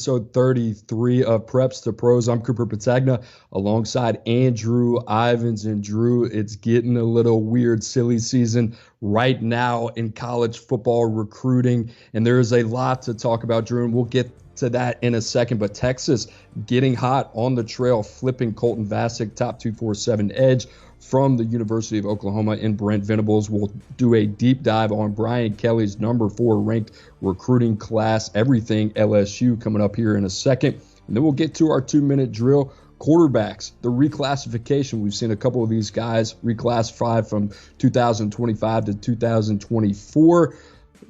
Episode 33 of Preps to Pros. I'm Cooper Petagna alongside Andrew Ivins. And Drew, it's getting a little weird, silly season right now in college football recruiting. And there is a lot to talk about, Drew, and we'll get to that in a second. But Texas getting hot on the trail, flipping Colton Vasek, top 247 edge from the University of Oklahoma in Brent Venables. We'll do a deep dive on Brian Kelly's number 4 ranked recruiting class, everything LSU, coming up here in a second. And then we'll get to our 2-minute drill. Quarterbacks, the reclassification. We've seen a couple of these guys reclassify from 2025 to 2024.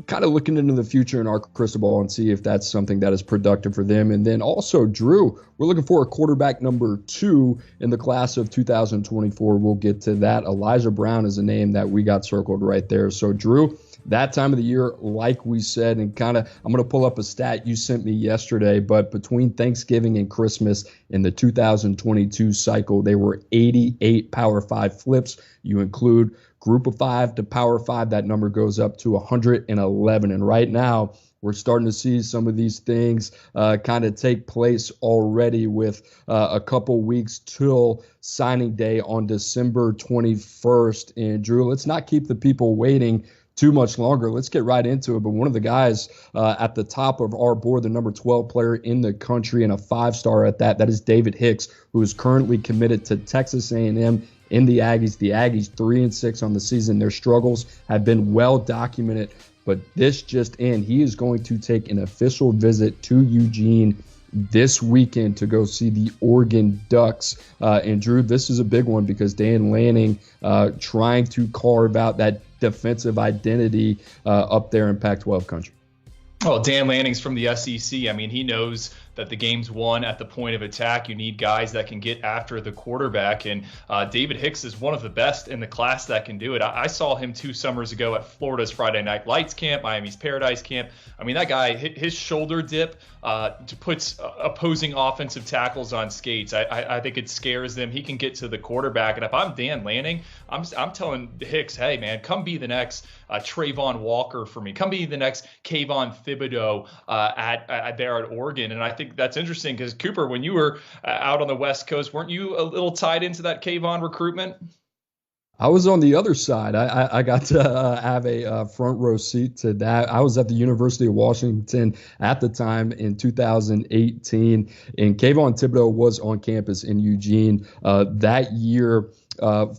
Kind of looking into the future in our crystal ball and see if that's something that is productive for them. And then also, Drew, we're looking for a quarterback number 2 in the class of 2024. We'll get to that. Elijah Brown is a name that we got circled right there. So, Drew, that time of the year, like we said, and I'm going to pull up a stat you sent me yesterday, but between Thanksgiving and Christmas in the 2022 cycle, there were 88 Power 5 flips. You include Group of 5 to Power 5, that number goes up to 111. And right now, we're starting to see some of these things kind of take place already with a couple weeks till signing day on December 21st. And Drew, let's not keep the people waiting too much longer. Let's get right into it. But one of the guys at the top of our board, the number 12 player in the country and a 5-star at that is David Hicks, who is currently committed to Texas A&M in the Aggies. The Aggies 3-6 on the season. Their struggles have been well documented, but this just in, he is going to take an official visit to Eugene this weekend to go see the Oregon Ducks. And Drew, this is a big one because Dan Lanning trying to carve out that defensive identity up there in Pac-12 country. Well, Dan Lanning's from the SEC. I mean, he knows that the game's won at the point of attack. You need guys that can get after the quarterback, and David Hicks is one of the best in the class that can do it. I saw him 2 summers ago at Florida's Friday Night Lights camp, Miami's Paradise camp. I mean, that guy, his shoulder dip puts opposing offensive tackles on skates. I think it scares them. He can get to the quarterback, and if I'm Dan Lanning, I'm telling Hicks, hey, man, come be the next Trayvon Walker for me. Come be the next Kayvon Thibodeau there at Oregon. And I think that's interesting because, Cooper, when you were out on the West Coast, weren't you a little tied into that Kayvon recruitment? I was on the other side. I got to have a front row seat to that. I was at the University of Washington at the time in 2018, and Kayvon Thibodeau was on campus in Eugene that year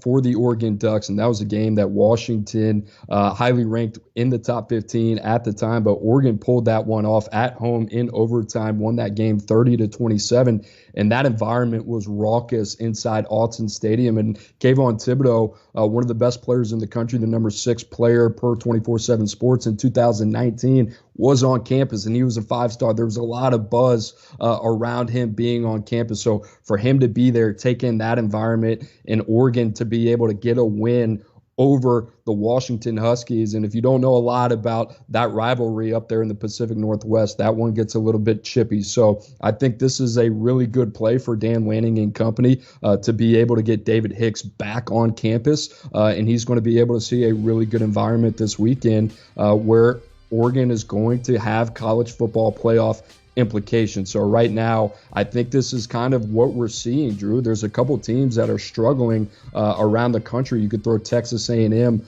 for the Oregon Ducks, and that was a game that Washington highly ranked in the top 15 at the time, but Oregon pulled that one off at home in overtime, won that game 30-27, and that environment was raucous inside Autzen Stadium. And Kayvon Thibodeau, one of the best players in the country, the number 6 player per 24/7 Sports in 2019, was on campus, and he was a 5-star. There was a lot of buzz around him being on campus. So for him to be there, take in that environment in Oregon, to be able to get a win over the Washington Huskies. And if you don't know a lot about that rivalry up there in the Pacific Northwest, that one gets a little bit chippy. So I think this is a really good play for Dan Lanning and company to be able to get David Hicks back on campus. And he's going to be able to see a really good environment this weekend where Oregon is going to have college football playoff implications. So right now, I think this is kind of what we're seeing, Drew. There's a couple teams that are struggling around the country. You could throw Texas A&M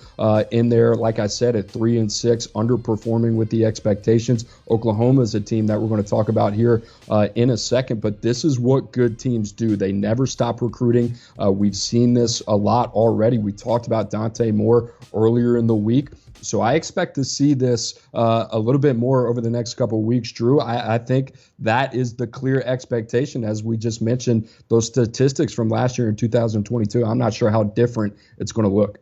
in there, like I said, at 3-6, underperforming with the expectations. Oklahoma is a team that we're going to talk about here in a second, but this is what good teams do. They never stop recruiting. We've seen this a lot already. We talked about Dante Moore earlier in the week. So I expect to see this a little bit more over the next couple of weeks, Drew. I think that is the clear expectation, as we just mentioned, those statistics from last year in 2022. I'm not sure how different it's going to look.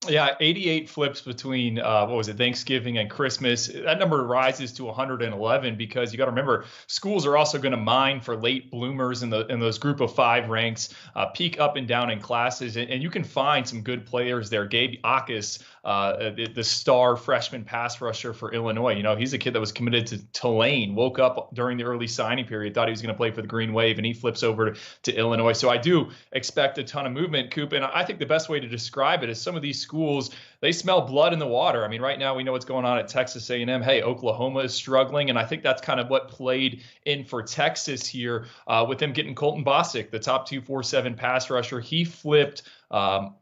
Yeah, 88 flips between Thanksgiving and Christmas. That number rises to 111 because you got to remember, schools are also going to mine for late bloomers in those group of 5 ranks, peak up and down in classes, and you can find some good players there. Gabe Akis, the star freshman pass rusher for Illinois. You know, he's a kid that was committed to Tulane, woke up during the early signing period, thought he was going to play for the Green Wave, and he flips over to Illinois. So I do expect a ton of movement, Coop, and I think the best way to describe it is some of these schools, they smell blood in the water. I mean, right now we know what's going on at Texas A&M. Hey, Oklahoma is struggling, and I think that's kind of what played in for Texas here with them getting Colton Bosick, the top 247 pass rusher. He flipped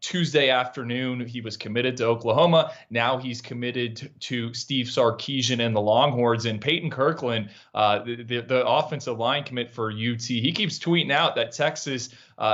Tuesday afternoon. He was committed to Oklahoma. Now he's committed to Steve Sarkisian and the Longhorns. And Peyton Kirkland, the offensive line commit for UT, he keeps tweeting out that Texas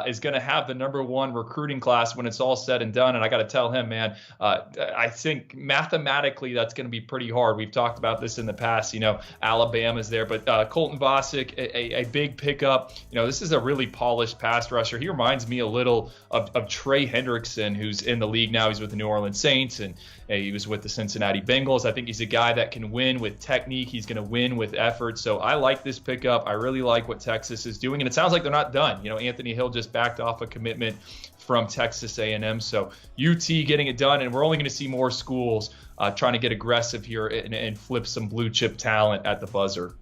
is going to have the #1 recruiting class when it's all said and done. And I got to tell him, man, I think mathematically that's going to be pretty hard. We've talked about this in the past. You know, Alabama's there, but Colton Bosick, a big pickup. You know, this is a really polished pass rusher. He reminds me a little of Trey Hendrickson, who's in the league now. He's with the New Orleans Saints, and he was with the Cincinnati Bengals. I think he's a guy that can win with technique. He's going to win with effort. So I like this pickup. I really like what Texas is doing, and it sounds like they're not done. You know, Anthony Hill just backed off a commitment from Texas A&M. So UT getting it done, and we're only going to see more schools trying to get aggressive here and flip some blue chip talent at the buzzer.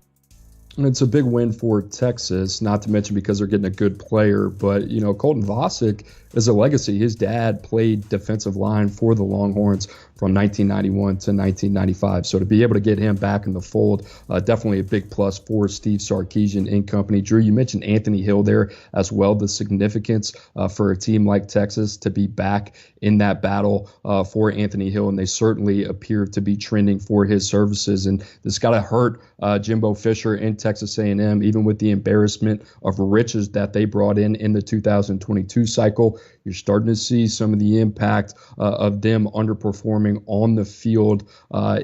And it's a big win for Texas, not to mention because they're getting a good player. But, you know, Colton Bosick is a legacy. His dad played defensive line for the Longhorns from 1991 to 1995. So to be able to get him back in the fold, definitely a big plus for Steve Sarkisian and company. Drew, you mentioned Anthony Hill there as well, the significance for a team like Texas to be back in that battle for Anthony Hill. And they certainly appear to be trending for his services. And this got to hurt Jimbo Fisher and Texas A&M, even with the embarrassment of riches that they brought in the 2022 cycle. You're starting to see some of the impact of them underperforming on the field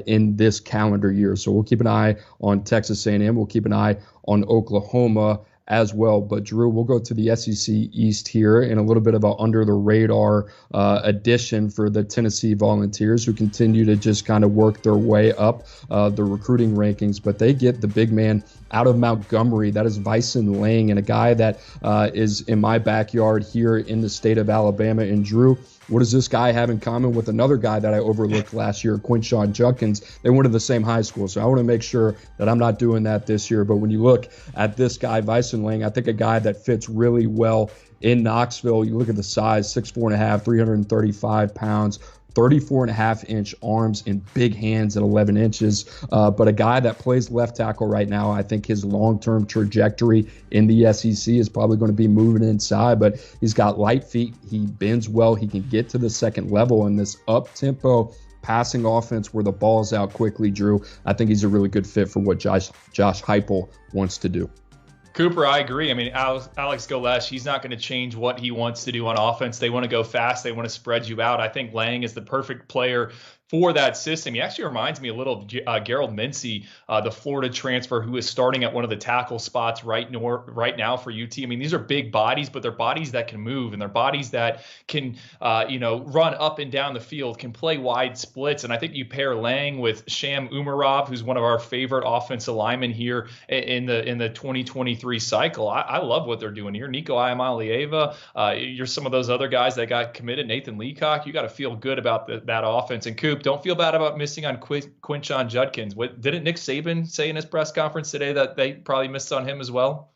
in this calendar year. So we'll keep an eye on Texas A&M. We'll keep an eye on Oklahoma as well. But Drew, we'll go to the SEC East here in a little bit of an under the radar addition for the Tennessee Volunteers, who continue to just kind of work their way up the recruiting rankings. But they get the big man out of Montgomery. That is Bison Lang, and a guy that is in my backyard here in the state of Alabama. And Drew, what does this guy have in common with another guy that I overlooked last year, Quinshon Judkins? They went to the same high school, so I want to make sure that I'm not doing that this year. But when you look at this guy, Bison Lang, I think a guy that fits really well in Knoxville. You look at the size, 6'4.5", 335 pounds, 34.5-inch arms and big hands at 11 inches. But a guy that plays left tackle right now, I think his long-term trajectory in the SEC is probably going to be moving inside. But he's got light feet. He bends well. He can get to the second level in this up-tempo passing offense where the ball's out quickly, Drew. I think he's a really good fit for what Josh Heupel wants to do. Cooper, I agree. I mean, Alex Golesh, he's not going to change what he wants to do on offense. They want to go fast. They want to spread you out. I think Lang is the perfect player for that system. He actually reminds me a little of Gerald Mincey, the Florida transfer who is starting at one of the tackle spots right now for UT. I mean, these are big bodies, but they're bodies that can move, and they're bodies that can, run up and down the field, can play wide splits. And I think you pair Lang with Sham Umarov, who's one of our favorite offensive linemen here in the 2023 cycle. I love what they're doing here. Nico Iamaleava, you're some of those other guys that got committed. Nathan Leacock, you got to feel good about that offense. And Coop, don't feel bad about missing on Quinshon Judkins. Didn't Nick Saban say in his press conference today that they probably missed on him as well?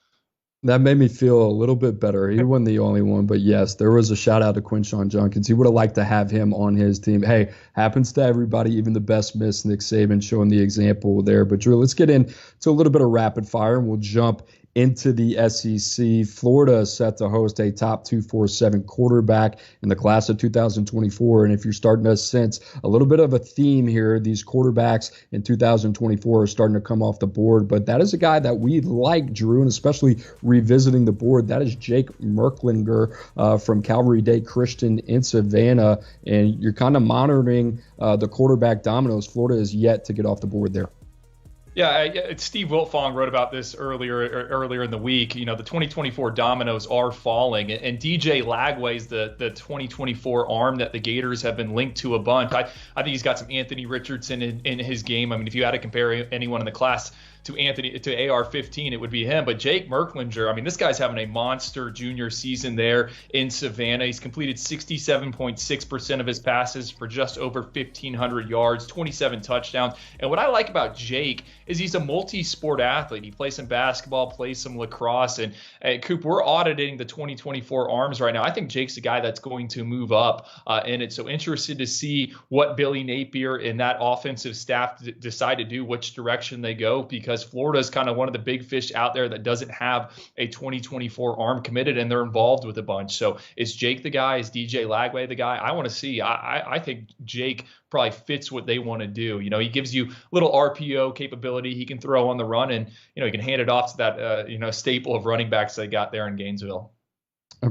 That made me feel a little bit better. He wasn't the only one, but yes, there was a shout out to Quinshon Judkins. He would have liked to have him on his team. Hey, happens to everybody, even the best miss. Nick Saban showing the example there. But Drew, let's get into a little bit of rapid fire, and we'll jump into the SEC. Florida is set to host a top 247 quarterback in the class of 2024. And if you're starting to sense a little bit of a theme here, these quarterbacks in 2024 are starting to come off the board. But that is a guy that we like, Drew, and especially revisiting the board. That is Jake Merklinger from Calvary Day Christian in Savannah. And you're kind of monitoring the quarterback dominoes. Florida is yet to get off the board there. Yeah, Steve Wiltfong wrote about this earlier in the week. You know, the 2024 dominoes are falling, and DJ Lagway's the 2024 arm that the Gators have been linked to a bunch. I think he's got some Anthony Richardson in his game. I mean, if you had to compare anyone in the class to AR-15, it would be him. But Jake Merklinger, I mean, this guy's having a monster junior season there in Savannah. He's completed 67.6% of his passes for just over 1,500 yards, 27 touchdowns. And what I like about Jake is he's a multi-sport athlete. He plays some basketball, plays some lacrosse. And Coop, we're auditing the 2024 arms right now. I think Jake's a guy that's going to move up in it. So interested to see what Billy Napier and that offensive staff decide to do, which direction they go, because Florida is kind of one of the big fish out there that doesn't have a 2024 arm committed, and they're involved with a bunch. So is Jake the guy? Is DJ Lagway the guy? I want to see. I think Jake probably fits what they want to do. You know, he gives you little RPO capability. He can throw on the run, and, you know, he can hand it off to that, staple of running backs they got there in Gainesville.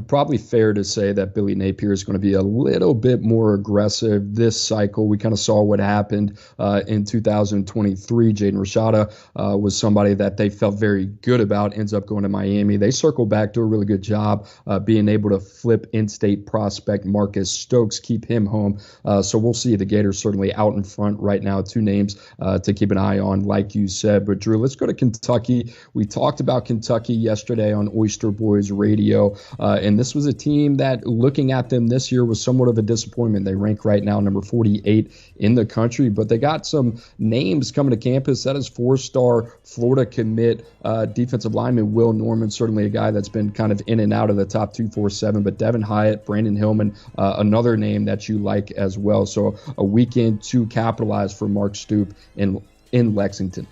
Probably fair to say that Billy Napier is going to be a little bit more aggressive this cycle. We kind of saw what happened in 2023. Jaden Rashada was somebody that they felt very good about, ends up going to Miami. They circle back, do a really good job being able to flip in-state prospect Marcus Stokes, keep him home. So we'll see. The Gators certainly out in front right now. Two names to keep an eye on, like you said. But Drew, let's go to Kentucky. We talked about Kentucky yesterday on Oyster Boys Radio. And this was a team that, looking at them this year, was somewhat of a disappointment. They rank right now number 48 in the country, but they got some names coming to campus. That is four-star Florida commit defensive lineman Will Norman, certainly a guy that's been kind of in and out of the top 247, but Devin Hyatt, Brandon Hillman, another name that you like as well. So a weekend to capitalize for Mark Stoops in Lexington.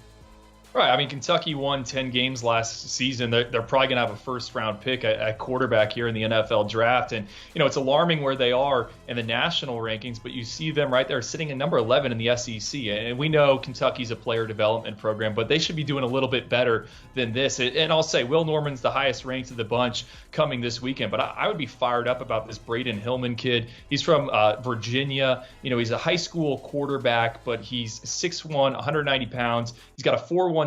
Right. I mean, Kentucky won 10 games last season. They're probably going to have a first-round pick at quarterback here in the NFL draft. And, you know, it's alarming where they are in the national rankings, but you see them right there sitting at number 11 in the SEC. And we know Kentucky's a player development program, but they should be doing a little bit better than this. And I'll say Will Norman's the highest ranked of the bunch coming this weekend. But I would be fired up about this Braden Hillman kid. He's from Virginia. You know, he's a high school quarterback, but he's 6'1", 190 pounds. He's got a 4.17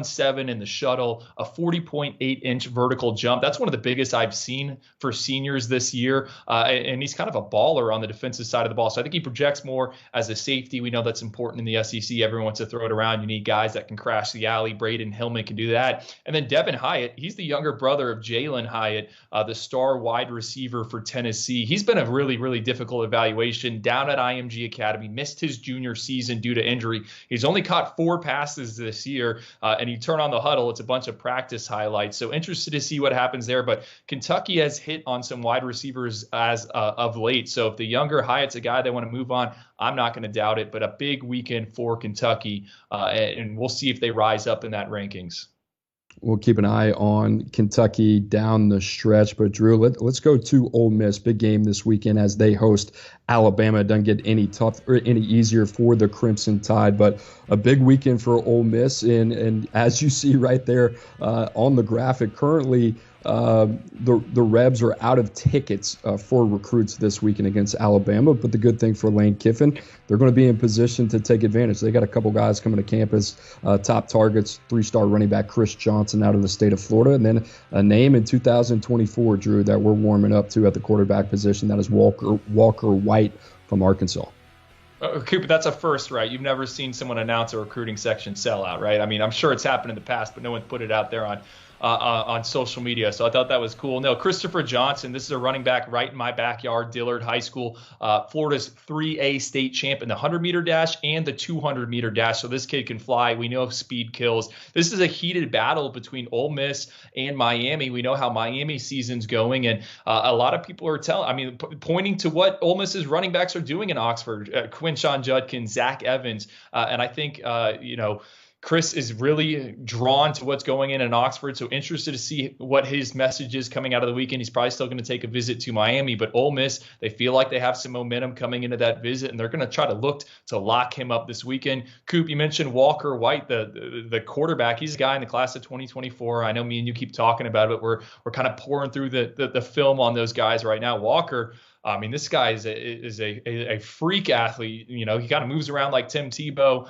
in the shuttle, a 40.8-inch vertical jump. That's one of the biggest I've seen for seniors this year. And he's kind of a baller on the defensive side of the ball. So I think he projects more as a safety. We know that's important in the SEC. Everyone wants to throw it around. You need guys that can crash the alley. Braden Hillman can do that. And then Devin Hyatt, he's the younger brother of Jalen Hyatt, the star wide receiver for Tennessee. He's been a really, really difficult evaluation down at IMG Academy, missed his junior season due to injury. He's only caught 4 passes this year, and you turn on the huddle, it's a bunch of practice highlights. So interested to see what happens there. But Kentucky has hit on some wide receivers as of late. So if the younger Hyatt's a guy they want to move on, I'm not going to doubt it. But a big weekend for Kentucky, and we'll see if they rise up in that rankings. We'll keep an eye on Kentucky down the stretch. But, Drew, let's go to Ole Miss. Big game this weekend as they host Alabama. It doesn't get any tougher, any easier for the Crimson Tide, but a big weekend for Ole Miss. And as you see right there on the graphic, currently the Rebs are out of tickets for recruits this weekend against Alabama. But the good thing for Lane Kiffin, they're going to be in position to take advantage. They got a couple guys coming to campus, top targets, 3-star running back Chris Johnson out of the state of Florida, and then a name in 2024, Drew, that we're warming up to at the quarterback position. That is Walker White from Arkansas. Cooper, that's a first, right? You've never seen someone announce a recruiting section sellout, right? I mean, I'm sure it's happened in the past, but no one's put it out there on social media. So I thought that was cool. No, Christopher Johnson, this is a running back right in my backyard, Dillard High School, Florida's 3A state champ in the 100-meter dash and the 200-meter dash. So this kid can fly. We know speed kills. This is a heated battle between Ole Miss and Miami. We know how Miami season's going, and a lot of people are pointing to what Ole Miss's running backs are doing in Oxford. Quinshon Judkins, Zach Evans, and I think Chris is really drawn to what's going in Oxford, so interested to see what his message is coming out of the weekend. He's probably still going to take a visit to Miami, but Ole Miss, they feel like they have some momentum coming into that visit, and they're going to try to look to lock him up this weekend. Coop, you mentioned Walker White, the quarterback. He's a guy in the class of 2024. I know me and you keep talking about it, but we're kind of pouring through the film on those guys right now. Walker, I mean, this guy is a freak athlete. You know, he kind of moves around like Tim Tebow,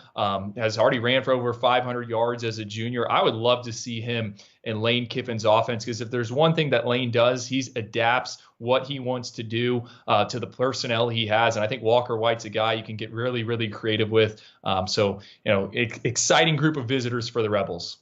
has already ran for over 500 yards as a junior. I would love to see him in Lane Kiffin's offense, because if there's one thing that Lane does, he adapts what he wants to do to the personnel he has. And I think Walker White's a guy you can get really, really creative with. So, exciting group of visitors for the Rebels.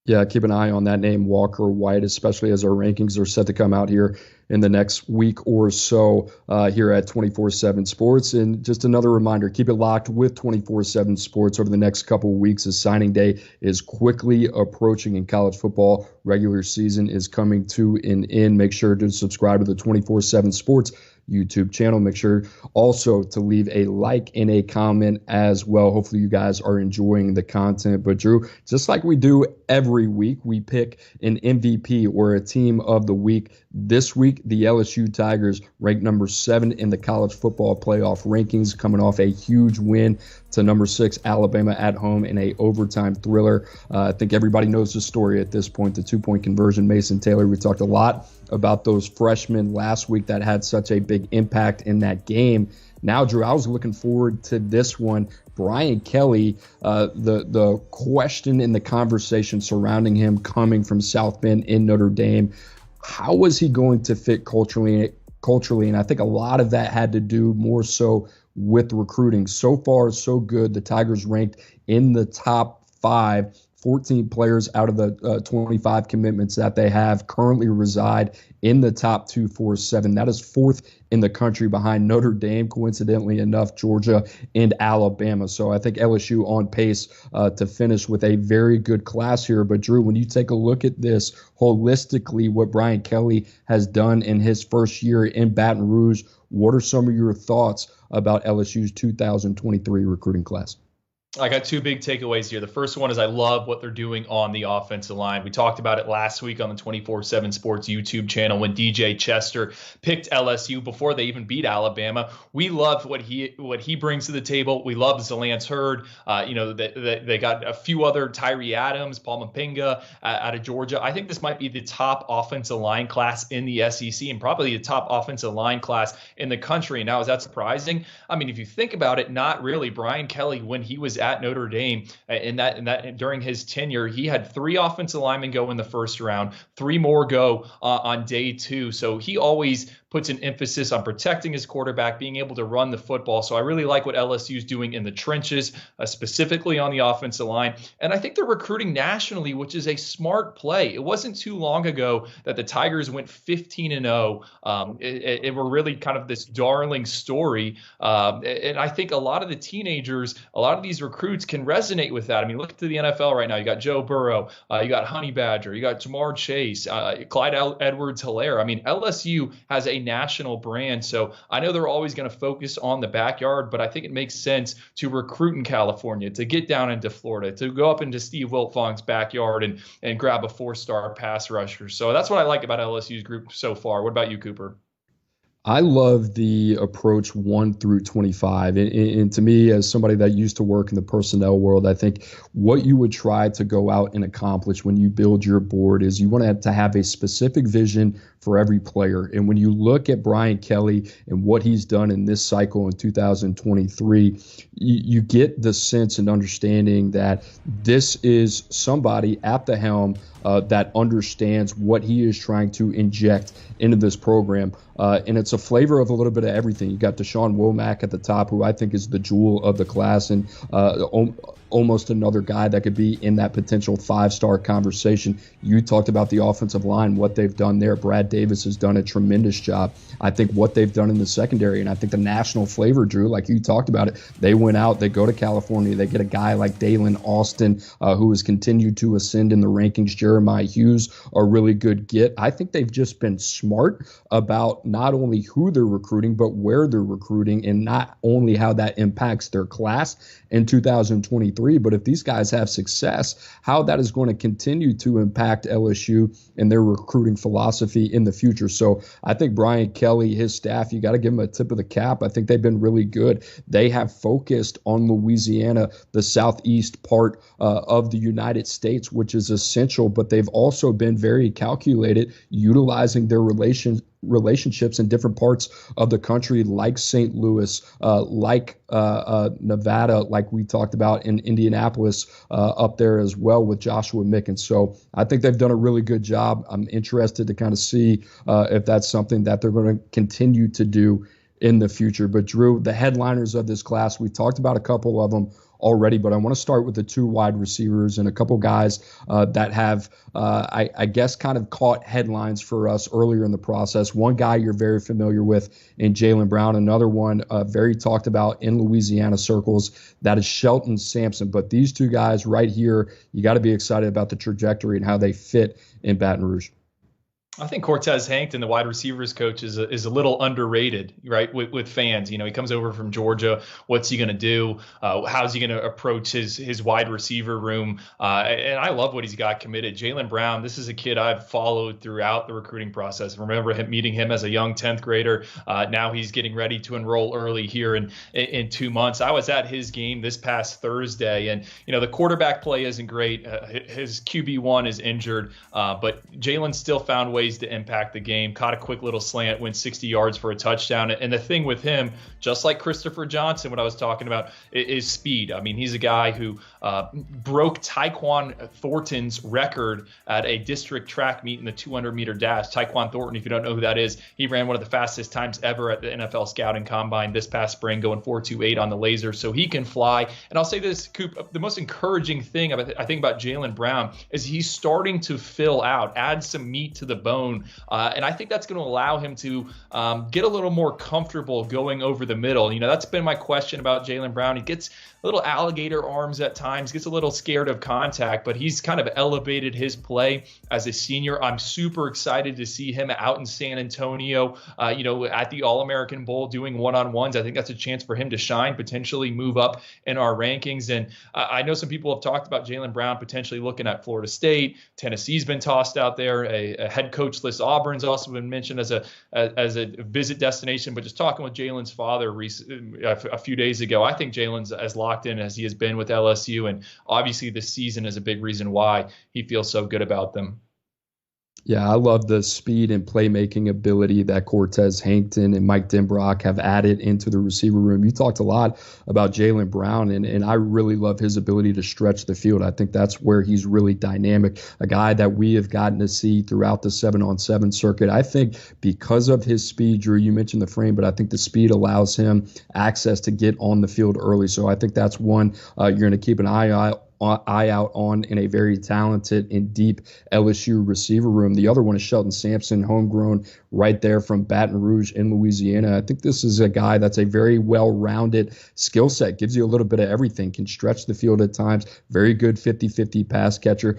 Yeah, keep an eye on that name, Walker White, especially as our rankings are set to come out here in the next week or so here at 24/7 Sports. And just another reminder, keep it locked with 24/7 Sports over the next couple of weeks as signing day is quickly approaching in college football. Regular season is coming to an end. Make sure to subscribe to the 24/7 Sports YouTube channel. Make sure also to leave a like and a comment as well. Hopefully you guys are enjoying the content. But Drew, just like we do every week, we pick an MVP or a team of the week. This week, the LSU Tigers ranked number 7 in the college football playoff rankings, coming off a huge win to number 6 Alabama at home in a overtime thriller. I think everybody knows the story at this point, the 2-point conversion. Mason Taylor, we talked a lot about those freshmen last week that had such a big impact in that game. Now, Drew, I was looking forward to this one. Brian Kelly, the question in the conversation surrounding him coming from South Bend in Notre Dame, how was he going to fit culturally? And I think a lot of that had to do more so with recruiting. So far, so good. The Tigers ranked in the top 5. 14 players out of the 25 commitments that they have currently reside in the top 247. That is 4th in the country behind Notre Dame, coincidentally enough, Georgia, and Alabama. So I think LSU on pace to finish with a very good class here. But Drew, when you take a look at this holistically, what Brian Kelly has done in his first year in Baton Rouge, what are some of your thoughts about LSU's 2023 recruiting class? I got 2 big takeaways here. The first one is I love what they're doing on the offensive line. We talked about it last week on the 24/7 Sports YouTube channel when DJ Chester picked LSU before they even beat Alabama. We love what he brings to the table. We love Zalance Hurd. They got a few other, Tyree Adams, Paul Mapinga out of Georgia. I think this might be the top offensive line class in the SEC and probably the top offensive line class in the country. Now, is that surprising? I mean, if you think about it, not really. Brian Kelly, when he was at Notre Dame in that during his tenure, he had 3 offensive linemen go in the first round, 3 more go on day 2. So he always puts an emphasis on protecting his quarterback, being able to run the football. So I really like what LSU is doing in the trenches, specifically on the offensive line. And I think they're recruiting nationally, which is a smart play. It wasn't too long ago that the Tigers went 15-0. It were really kind of this darling story. And I think a lot of the teenagers, a lot of these recruits can resonate with that. I mean, look to the NFL right now. You got Joe Burrow, you got Honey Badger, you got Jamar Chase, Clyde Edwards-Helaire. I mean, LSU has a national brand. So I know they're always going to focus on the backyard, but I think it makes sense to recruit in California, to get down into Florida, to go up into Steve Wiltfong's backyard and grab a 4-star pass rusher. So that's what I like about LSU's group so far. What about you, Cooper? I love the approach 1 through 25. And to me, as somebody that used to work in the personnel world, I think what you would try to go out and accomplish when you build your board is you want to have a specific vision for every player. And when you look at Brian Kelly and what he's done in this cycle in 2023, you get the sense and understanding that this is somebody at the helm that understands what he is trying to inject into this program. And it's a flavor of a little bit of everything. You got DeSean Womack at the top, who I think is the jewel of the class, and almost another guy that could be in that potential 5-star conversation. You talked about the offensive line, what they've done there. Brad Davis has done a tremendous job. I think what they've done in the secondary, and I think the national flavor, Drew, like you talked about it, they went out, they go to California, they get a guy like Dalen Austin, who has continued to ascend in the rankings. Jeremiah Hughes, a really good get. I think they've just been smart about not only who they're recruiting, but where they're recruiting, and not only how that impacts their class in 2023, but if these guys have success, how that is going to continue to impact LSU and their recruiting philosophy in the future. So I think Brian Kelly, his staff, you got to give them a tip of the cap. I think they've been really good. They have focused on Louisiana, the southeast part of the United States, which is essential, but they've also been very calculated, utilizing their relationships in different parts of the country, like St. Louis, like Nevada, like we talked about in Indianapolis, up there as well with Joshua Mickens. So I think they've done a really good job. I'm interested to kind of see if that's something that they're going to continue to do in the future. But Drew, the headliners of this class, we talked about a couple of them already, but I want to start with the two wide receivers and a couple guys that have, I guess, kind of caught headlines for us earlier in the process. One guy you're very familiar with in Jaylen Brown, another one very talked about in Louisiana circles, that is Shelton Sampson. But these two guys right here, you got to be excited about the trajectory and how they fit in Baton Rouge. I think Cortez Hankton, the wide receivers coach, is a little underrated, right, with fans. He comes over from Georgia. What's he going to do? How's he going to approach his wide receiver room? And I love what he's got committed. Jaylen Brown, this is a kid I've followed throughout the recruiting process. Remember meeting him as a young 10th grader. Now he's getting ready to enroll early here in 2 months. I was at his game this past Thursday, and the quarterback play isn't great. His QB1 is injured, but Jaylen still found ways to impact the game, caught a quick little slant, went 60 yards for a touchdown. And the thing with him, just like Christopher Johnson, what I was talking about, is speed. I mean, he's a guy who broke Tyquan Thornton's record at a district track meet in the 200-meter dash. Tyquan Thornton, if you don't know who that is, he ran one of the fastest times ever at the NFL Scouting Combine this past spring, going 4.28 on the laser. So he can fly. And I'll say this, Coop, the most encouraging thing I think about Jaylen Brown is he's starting to fill out, add some meat to the bone. And I think that's going to allow him to get a little more comfortable going over the middle. That's been my question about Jaylen Brown. He gets little alligator arms at times, gets a little scared of contact, but he's kind of elevated his play as a senior. I'm super excited to see him out in San Antonio, at the All-American Bowl doing one-on-ones. I think that's a chance for him to shine, potentially move up in our rankings. And I know some people have talked about Jaylen Brown potentially looking at Florida State. Tennessee's been tossed out there. A head coachless Auburn's also been mentioned as a visit destination. But just talking with Jaylen's father a few days ago, I think Jaylen's as locked in as he has been with LSU, and obviously this season is a big reason why he feels so good about them. Yeah, I love the speed and playmaking ability that Cortez Hankton and Mike Denbrock have added into the receiver room. You talked a lot about Jaylen Brown, and I really love his ability to stretch the field. I think that's where he's really dynamic, a guy that we have gotten to see throughout the 7-on-7 circuit. I think because of his speed, Drew, you mentioned the frame, but I think the speed allows him access to get on the field early. So I think that's one you're going to keep an eye out on in a very talented and deep LSU receiver room. The other one is Shelton Sampson, homegrown right there from Baton Rouge in Louisiana. I think this is a guy that's a very well-rounded skill set, gives you a little bit of everything, can stretch the field at times, very good 50-50 pass catcher.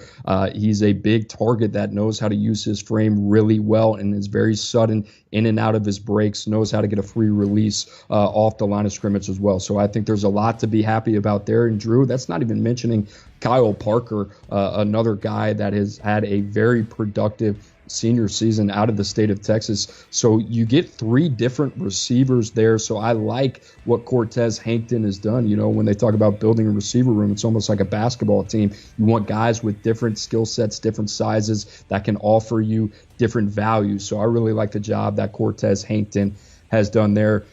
He's a big target that knows how to use his frame really well and is very sudden in and out of his breaks, knows how to get a free release off the line of scrimmage as well. So I think there's a lot to be happy about there. And Drew, that's not even mentioning Kyle Parker, another guy that has had a very productive senior season out of the state of Texas. So you get three different receivers there. So I like what Cortez Hankton has done. When they talk about building a receiver room, it's almost like a basketball team. You want guys with different skill sets, different sizes that can offer you different values. So I really like the job that Cortez Hankton has done there.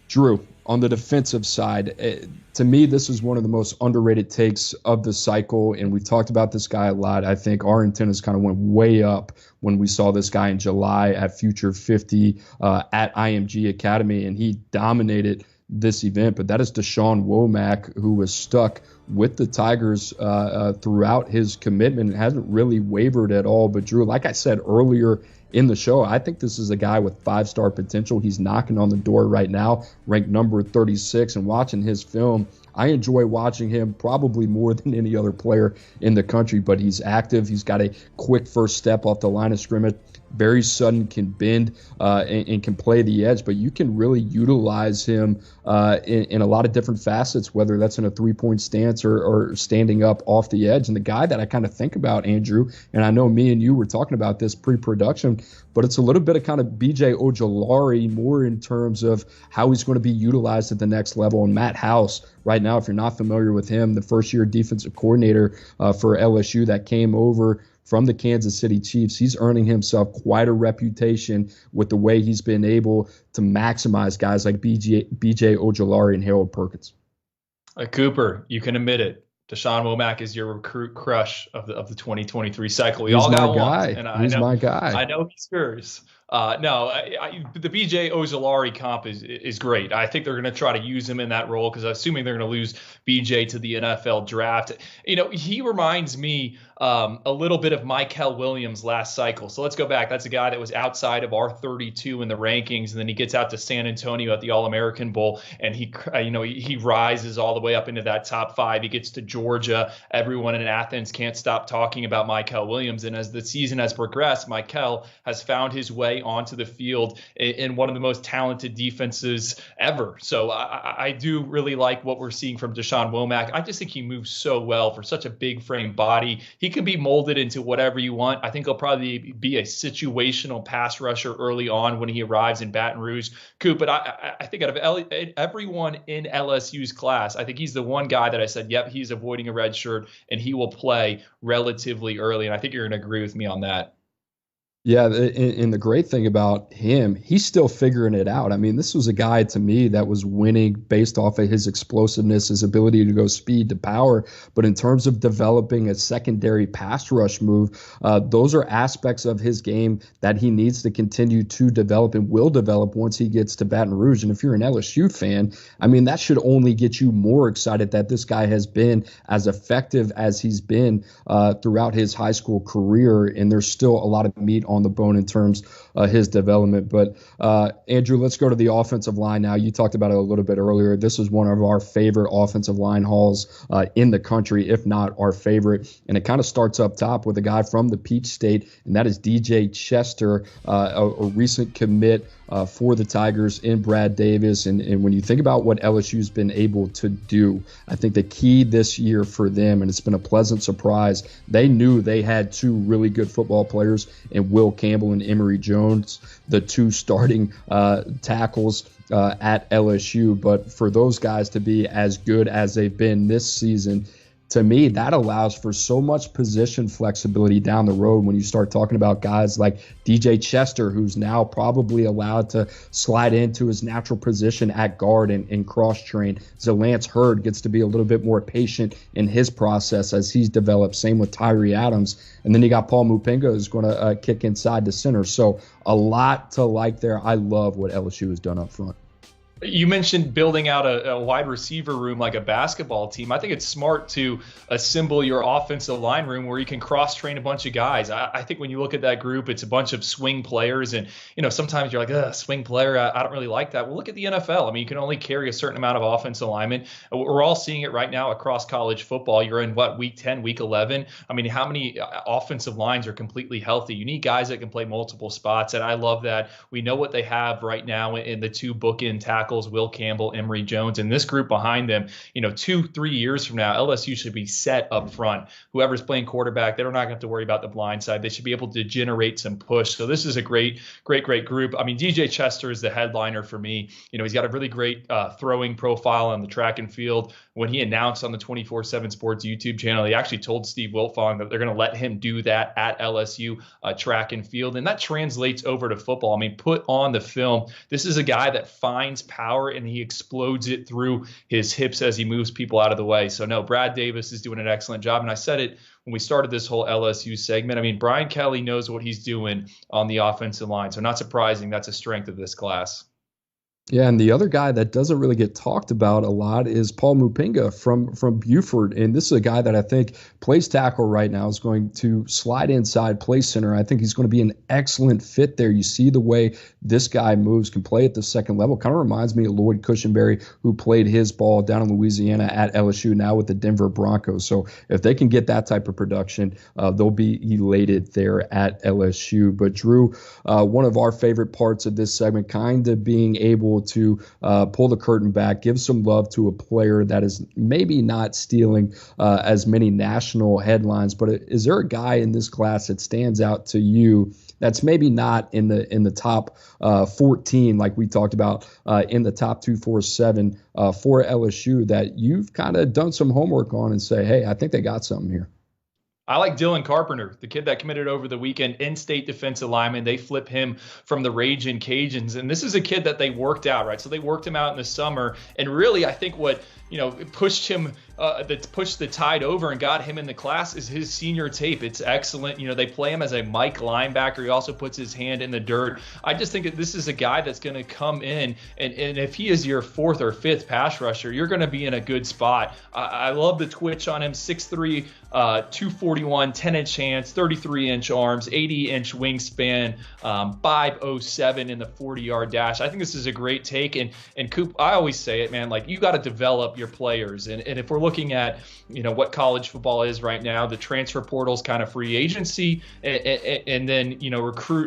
Drew, on the defensive side, to me, this is one of the most underrated takes of the cycle, and we've talked about this guy a lot. I think our antennas kind of went way up when we saw this guy in July at Future 50 at IMG Academy, and he dominated this event. But that is DeSean Womack, who was stuck with the Tigers throughout his commitment and hasn't really wavered at all. But Drew, like I said earlier in the show, I think this is a guy with 5-star potential. He's knocking on the door right now, ranked number 36, and watching his film, I enjoy watching him probably more than any other player in the country, but he's active. He's got a quick first step off the line of scrimmage, very sudden, can bend and can play the edge, but you can really utilize him in a lot of different facets, whether that's in a three-point stance or standing up off the edge. And the guy that I kind of think about, Andrew, and I know me and you were talking about this pre-production, but it's a little bit of kind of BJ Ojulari more in terms of how he's going to be utilized at the next level. And Matt House, right now, if you're not familiar with him, the first-year defensive coordinator for LSU that came over from the Kansas City Chiefs, he's earning himself quite a reputation with the way he's been able to maximize guys like BJ Ojulari and Harold Perkins. Cooper, you can admit it. DeSean Womack is your recruit crush of the 2023 cycle. We He's all got my guy. one. And He's my guy. I know he's yours. The BJ Ojulari comp is great. I think they're going to try to use him in that role because assuming they're going to lose BJ to the NFL draft. He reminds me a little bit of Mykel Williams last cycle. So let's go back. That's a guy that was outside of our 32 in the rankings, and then he gets out to San Antonio at the All-American Bowl, and he rises all the way up into that top 5. He gets to Georgia. Everyone in Athens can't stop talking about Mykel Williams, and as the season has progressed, Mykel has found his way onto the field in one of the most talented defenses ever. So I do really like what we're seeing from DeSean Womack. I just think he moves so well for such a big frame body. He can be molded into whatever you want. I think he'll probably be a situational pass rusher early on when he arrives in Baton Rouge. Coop, but I think out of everyone in LSU's class, I think he's the one guy that I said, yep, he's avoiding a red shirt and he will play relatively early. And I think you're going to agree with me on that. Yeah, and the great thing about him, he's still figuring it out. I mean, this was a guy to me that was winning based off of his explosiveness, his ability to go speed to power. But in terms of developing a secondary pass rush move, those are aspects of his game that he needs to continue to develop and will develop once he gets to Baton Rouge. And if you're an LSU fan, I mean, that should only get you more excited that this guy has been as effective as he's been throughout his high school career. And there's still a lot of meat on the bone in terms of his development. But Andrew, let's go to the offensive line now. You talked about it a little bit earlier. This is one of our favorite offensive line hauls in the country, if not our favorite. And it kind of starts up top with a guy from the Peach State, and that is DJ Chester, a recent commit for the Tigers in Brad Davis. And when you think about what LSU's been able to do, I think the key this year for them, and it's been a pleasant surprise, they knew they had two really good football players in Will Campbell and Emory Jones, the two starting tackles at LSU. But for those guys to be as good as they've been this season, to me, that allows for so much position flexibility down the road when you start talking about guys like DJ Chester, who's now probably allowed to slide into his natural position at guard and cross-train. Zalance Hurd gets to be a little bit more patient in his process as he's developed. Same with Tyree Adams. And then you got Paul Mupenga who's going to kick inside the center. So a lot to like there. I love what LSU has done up front. You mentioned building out a wide receiver room like a basketball team. I think it's smart to assemble your offensive line room where you can cross-train a bunch of guys. I think when you look at that group, it's a bunch of swing players. And, sometimes you're like, swing player, I don't really like that. Well, look at the NFL. I mean, you can only carry a certain amount of offensive linemen. We're all seeing it right now across college football. You're in, week 10, week 11? I mean, how many offensive lines are completely healthy? You need guys that can play multiple spots, and I love that. We know what they have right now in the two bookend tackles, Will Campbell, Emory Jones, and this group behind them. 2-3 years from now, LSU should be set up front. Whoever's playing quarterback, they're not going to have to worry about the blind side. They should be able to generate some push. So this is a great group. I mean, DJ Chester is the headliner for me. He's got a really great throwing profile on the track and field. When he announced on the 24/7 Sports YouTube channel, he actually told Steve Wiltfong that they're going to let him do that at LSU track and field, and that translates over to football. I mean, put on the film. This is a guy that finds power and he explodes it through his hips as he moves people out of the way. So no, Brad Davis is doing an excellent job. And I said it when we started this whole LSU segment. I mean, Brian Kelly knows what he's doing on the offensive line. So not surprising. That's a strength of this class. Yeah, and the other guy that doesn't really get talked about a lot is Paul Mupenga from Buford. And this is a guy that I think plays tackle right now, is going to slide inside, play center. I think he's going to be an excellent fit there. You see the way this guy moves, can play at the second level. Kind of reminds me of Lloyd Cushenberry, who played his ball down in Louisiana at LSU, now with the Denver Broncos. So if they can get that type of production, they'll be elated there at LSU. But Drew, one of our favorite parts of this segment, kind of being able to pull the curtain back, give some love to a player that is maybe not stealing as many national headlines. But is there a guy in this class that stands out to you that's maybe not in the top 14, like we talked about, in the top 247 for LSU, that you've kind of done some homework on and say, hey, I think they got something here? I like Dylan Carpenter, the kid that committed over the weekend, in-state defensive lineman. They flip him from the Ragin' Cajuns. And this is a kid that they worked out, right? So they worked him out in the summer. And really, I think what pushed him that's pushed the tide over and got him in the class is his senior tape. It's excellent. They play him as a Mike linebacker. He also puts his hand in the dirt. I just think that this is a guy that's going to come in, and if he is your fourth or fifth pass rusher, you're going to be in a good spot. I love the twitch on him. 6'3", 241, 10-inch hands, 33-inch arms, 80-inch wingspan, 5.07 in the 40-yard dash. I think this is a great take. And Coop, I always say it, man, like you got to develop your players. And if we're looking at, what college football is right now, the transfer portal is kind of free agency, and then,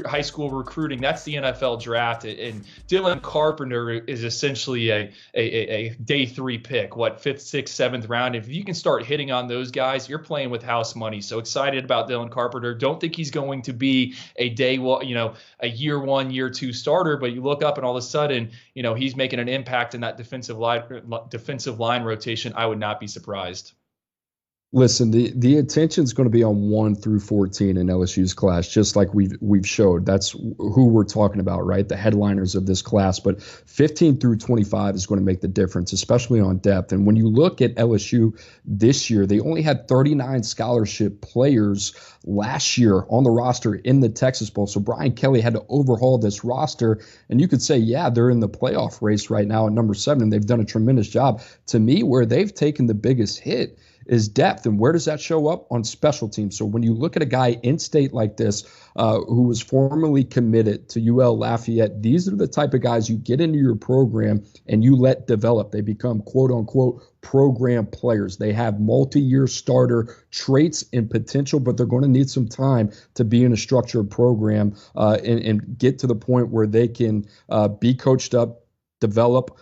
high school recruiting, that's the NFL draft. And Dylan Carpenter is essentially a day 3 pick, 5th, 6th, 7th round. If you can start hitting on those guys, you're playing with house money. So excited about Dylan Carpenter. Don't think he's going to be a year 1, year 2 starter, but you look up and all of a sudden, he's making an impact in that defensive line rotation. I would not be surprised. Listen, the attention is going to be on 1 through 14 in LSU's class, just like we've showed. That's who we're talking about, right? The headliners of this class. But 15 through 25 is going to make the difference, especially on depth. And when you look at LSU this year, they only had 39 scholarship players last year on the roster in the Texas Bowl. So Brian Kelly had to overhaul this roster. And you could say, yeah, they're in the playoff race right now at number 7, and they've done a tremendous job. To me, where they've taken the biggest hit is depth. And where does that show up? On special teams. So when you look at a guy in state like this, who was formerly committed to UL Lafayette, these are the type of guys you get into your program and you let develop. They become quote unquote program players. They have multi-year starter traits and potential, but they're going to need some time to be in a structured program and get to the point where they can be coached up, develop,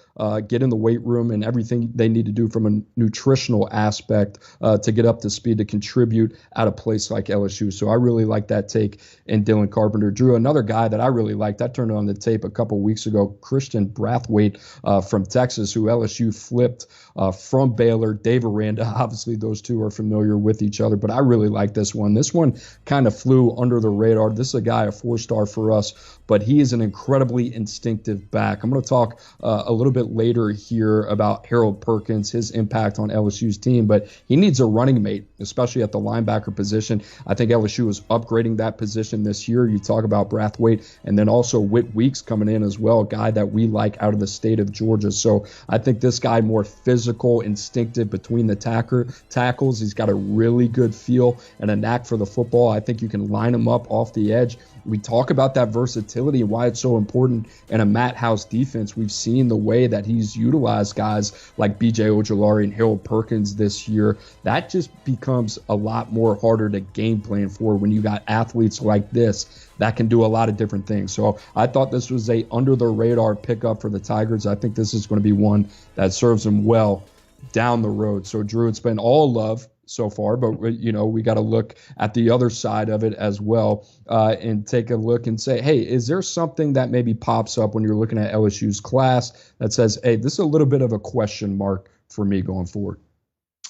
get in the weight room, and everything they need to do from a nutritional aspect to get up to speed to contribute at a place like LSU. So I really like that take in Dylan Carpenter. Drew, another guy that I really liked, I turned on the tape a couple weeks ago, Christian Brathwaite from Texas, who LSU flipped from Baylor. Dave Aranda, obviously those two are familiar with each other, but I really like this one. This one kind of flew under the radar. This is a guy, a 4-star for us, but he is an incredibly instinctive back. I'm going to talk a little bit later here about Harold Perkins, his impact on LSU's team, but he needs a running mate, especially at the linebacker position. I think LSU is upgrading that position this year. You talk about Brathwaite, and then also Whit Weeks coming in as well, a guy that we like out of the state of Georgia. So I think this guy more physical, instinctive between the tackles. He's got a really good feel and a knack for the football. I think you can line him up off the edge. We talk about that versatility and why it's so important in a Matt House defense. We've seen the way that he's utilized guys like B.J. Ojulari and Harold Perkins this year. That just becomes a lot more harder to game plan for when you got athletes like this that can do a lot of different things. So I thought this was a under-the-radar pickup for the Tigers. I think this is going to be one that serves them well down the road. So, Drew, it's been all love so far, but we got to look at the other side of it as well and take a look and say, hey, is there something that maybe pops up when you're looking at LSU's class that says, hey, this is a little bit of a question mark for me going forward?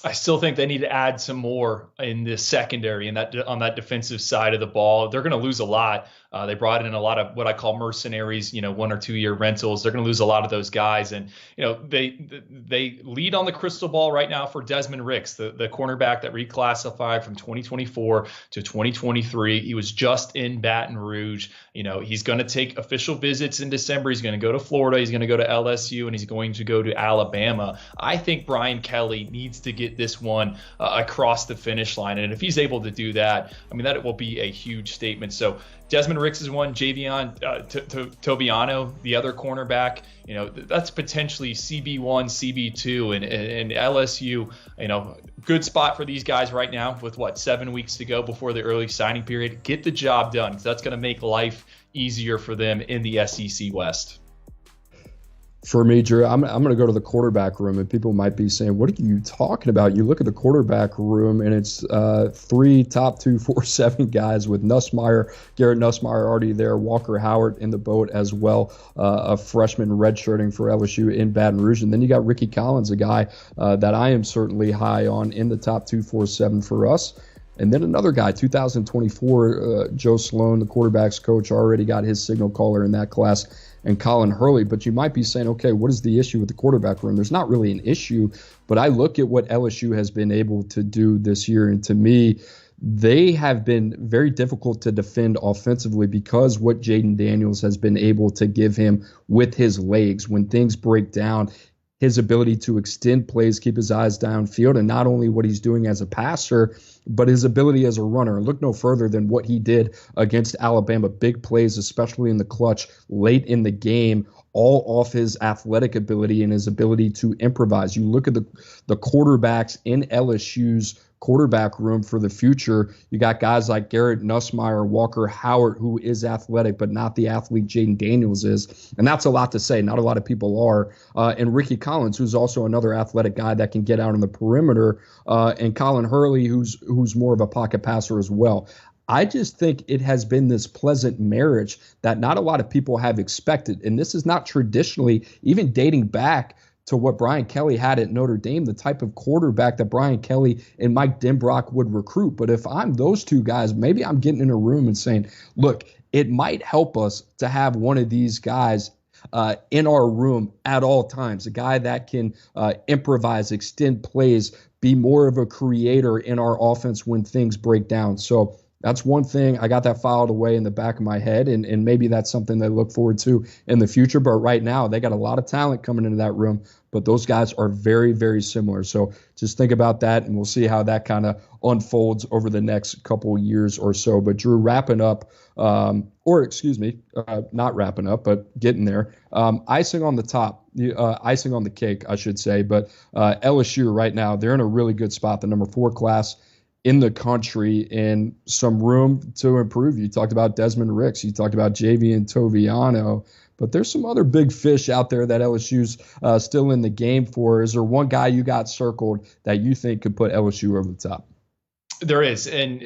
I still think they need to add some more in the secondary and on that defensive side of the ball. They're going to lose a lot. They brought in a lot of what I call mercenaries, 1 or 2 year rentals. They're going to lose a lot of those guys. And, they lead on the crystal ball right now for Desmond Ricks, the cornerback that reclassified from 2024 to 2023. He was just in Baton Rouge. He's going to take official visits in December. He's going to go to Florida. He's going to go to LSU, and he's going to go to Alabama. I think Brian Kelly needs to get this one across the finish line. And if he's able to do that, that will be a huge statement. So Desmond Ricks is one. Javion Tobiano, the other cornerback, that's potentially CB1, CB2, and LSU, good spot for these guys right now with 7 weeks to go before the early signing period. Get the job done, because that's going to make life easier for them in the SEC West. For me, Drew, I'm going to go to the quarterback room, and people might be saying, what are you talking about? You look at the quarterback room, and it's 3 top 247 guys with Garrett Nussmeier already there, Walker Howard in the boat as well, a freshman redshirting for LSU in Baton Rouge. And then you got Ricky Collins, a guy that I am certainly high on in the top 247 for us. And then another guy, 2024, Joe Sloan, the quarterback's coach, already got his signal caller in that class, and Colin Hurley. But you might be saying, okay, what is the issue with the quarterback room? There's not really an issue, but I look at what LSU has been able to do this year, and to me, they have been very difficult to defend offensively because what Jaden Daniels has been able to give him with his legs when things break down, his ability to extend plays, keep his eyes downfield, and not only what he's doing as a passer, but his ability as a runner. And look no further than what he did against Alabama. Big plays, especially in the clutch, late in the game, all off his athletic ability and his ability to improvise. You look at the quarterbacks in LSU's quarterback room for the future. You got guys like Garrett Nussmeier, Walker Howard, who is athletic, but not the athlete Jaden Daniels is. And that's a lot to say. Not a lot of people are. And Ricky Collins, who's also another athletic guy that can get out on the perimeter. And Colin Hurley, who's more of a pocket passer as well. I just think it has been this pleasant marriage that not a lot of people have expected. And this is not traditionally, even dating back to what Brian Kelly had at Notre Dame, the type of quarterback that Brian Kelly and Mike Denbrock would recruit. But if I'm those two guys, maybe I'm getting in a room and saying, look, it might help us to have one of these guys in our room at all times, a guy that can improvise, extend plays, be more of a creator in our offense when things break down. So that's one thing. I got that filed away in the back of my head, and maybe that's something they look forward to in the future. But right now, they got a lot of talent coming into that room, but those guys are very, very similar. So just think about that, and we'll see how that kind of unfolds over the next couple of years or so. But Drew, wrapping up, not wrapping up, but getting there. Icing on the top, icing on the cake, I should say. But LSU right now, they're in a really good spot, the number 4 class in the country, and some room to improve. You talked about Desmond Ricks. You talked about Javian Toviano. But there's some other big fish out there that LSU's still in the game for. Is there one guy you got circled that you think could put LSU over the top? There is, and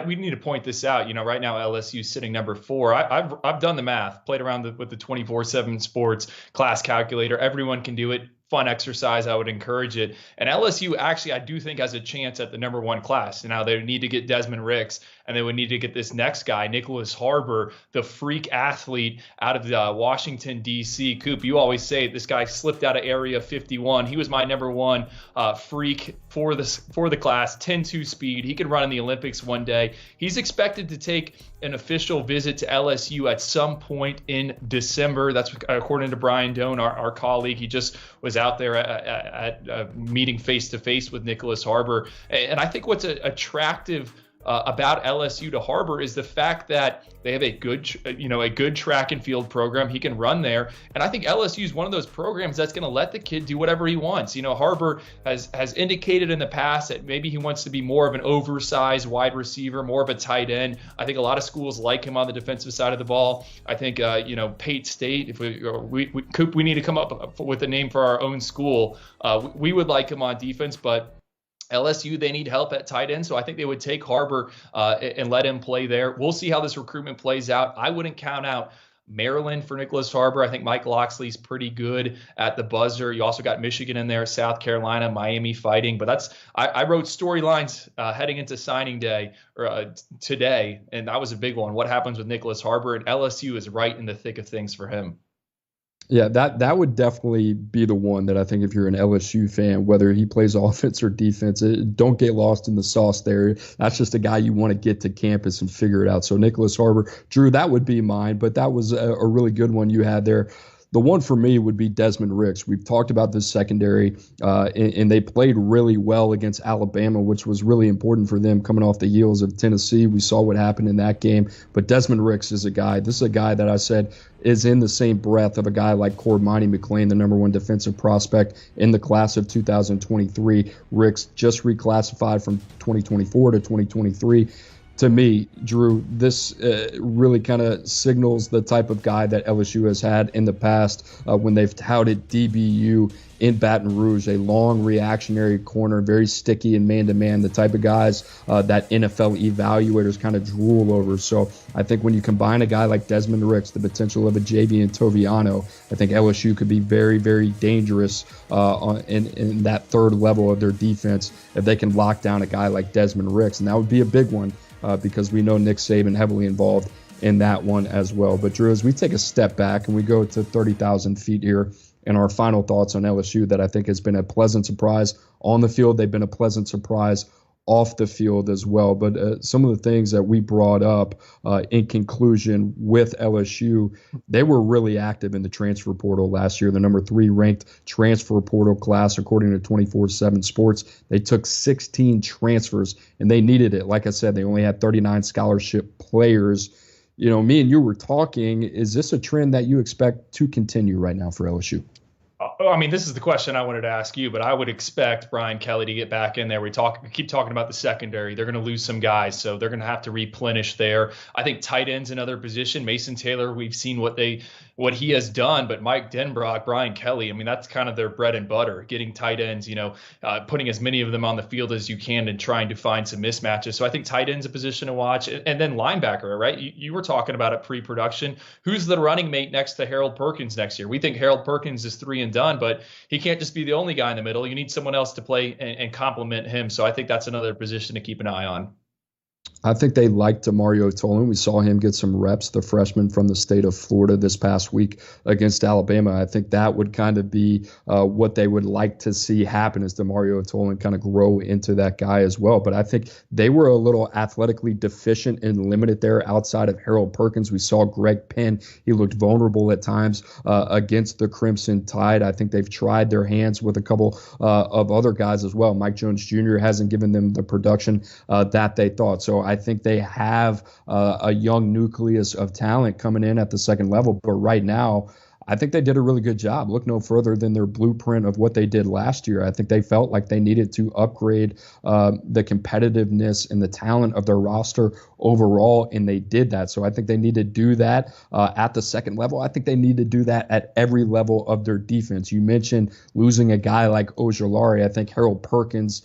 we need to point this out. You know, right now LSU is sitting number 4. I've done the math, played around with the 24/7 Sports class calculator. Everyone can do it. Fun exercise. I would encourage it. And LSU actually, I do think, has a chance at the number 1 class. Now they need to get Desmond Ricks, and they would need to get this next guy, Nicholas Harbor, the freak athlete out of the Washington, D.C. Coop, you always say this guy slipped out of Area 51. He was my number 1 freak for the class, 10.2 speed. He could run in the Olympics one day. He's expected to take an official visit to LSU at some point in December. That's according to Brian Doan, our colleague. He just was out there at a meeting face-to-face with Nicholas Harbor. And I think what's attractive about LSU to Harbor is the fact that they have a good track and field program. He can run there. And I think LSU is one of those programs that's going to let the kid do whatever he wants. You know, Harbor has indicated in the past that maybe he wants to be more of an oversized wide receiver, more of a tight end. I think a lot of schools like him on the defensive side of the ball. I think, Pate State, if we need to come up with a name for our own school, we would like him on defense, but LSU, they need help at tight end, so I think they would take Harbor and let him play there. We'll see how this recruitment plays out. I wouldn't count out Maryland for Nicholas Harbor. I think Mike Loxley's pretty good at the buzzer. You also got Michigan in there, South Carolina, Miami fighting. But I wrote storylines heading into signing day today, and that was a big one. What happens with Nicholas Harbor? And LSU is right in the thick of things for him. Yeah, that would definitely be the one that I think if you're an LSU fan, whether he plays offense or defense, don't get lost in the sauce there. That's just a guy you want to get to campus and figure it out. So Nicholas Harbor, Drew, that would be mine, but that was a really good one you had there. The one for me would be Desmond Ricks. We've talked about this secondary, and they played really well against Alabama, which was really important for them coming off the heels of Tennessee. We saw what happened in that game. But Desmond Ricks this is a guy that I said is in the same breath of a guy like Cormani McClain, the number 1 defensive prospect in the class of 2023. Ricks just reclassified from 2024 to 2023. To me, Drew, this really kind of signals the type of guy that LSU has had in the past when they've touted DBU in Baton Rouge, a long reactionary corner, very sticky and man-to-man, the type of guys that NFL evaluators kind of drool over. So I think when you combine a guy like Desmond Ricks, the potential of a JV and Toviano, I think LSU could be very, very dangerous in that third level of their defense if they can lock down a guy like Desmond Ricks. And that would be a big one because we know Nick Saban heavily involved in that one as well. But Drew, as we take a step back and we go to 30,000 feet here, and our final thoughts on LSU that I think has been a pleasant surprise on the field. They've been a pleasant surprise off the field as well. But some of the things that we brought up in conclusion with LSU, they were really active in the transfer portal last year. The number 3 ranked transfer portal class, according to 24/7 Sports. They took 16 transfers, and they needed it. Like I said, they only had 39 scholarship players. You know, me and you were talking, is this a trend that you expect to continue right now for LSU? I mean, this is the question I wanted to ask you, but I would expect Brian Kelly to get back in there. We keep talking about the secondary. They're going to lose some guys, so they're going to have to replenish there. I think tight end's another position. Mason Taylor, we've seen what he has done, but Mike Denbrock, Brian Kelly, I mean, that's kind of their bread and butter, getting tight ends, putting as many of them on the field as you can and trying to find some mismatches. So I think tight end's a position to watch. And then linebacker, right? You were talking about it pre-production. Who's the running mate next to Harold Perkins next year? We think Harold Perkins is 3 and done, but he can't just be the only guy in the middle. You need someone else to play and complement him. So I think that's another position to keep an eye on. I think they liked Mario Tolan. We saw him get some reps, the freshman from the state of Florida this past week against Alabama. I think that would kind of be what they would like to see happen is Mario Tolan kind of grow into that guy as well. But I think they were a little athletically deficient and limited there outside of Harold Perkins. We saw Greg Penn. He looked vulnerable at times against the Crimson Tide. I think they've tried their hands with a couple of other guys as well. Mike Jones Jr. hasn't given them the production that they thought. So I think they have a young nucleus of talent coming in at the second level. But right now, I think they did a really good job. Look no further than their blueprint of what they did last year. I think they felt like they needed to upgrade the competitiveness and the talent of their roster overall, and they did that. So I think they need to do that at the second level. I think they need to do that at every level of their defense. You mentioned losing a guy like Ojulari. I think Harold Perkins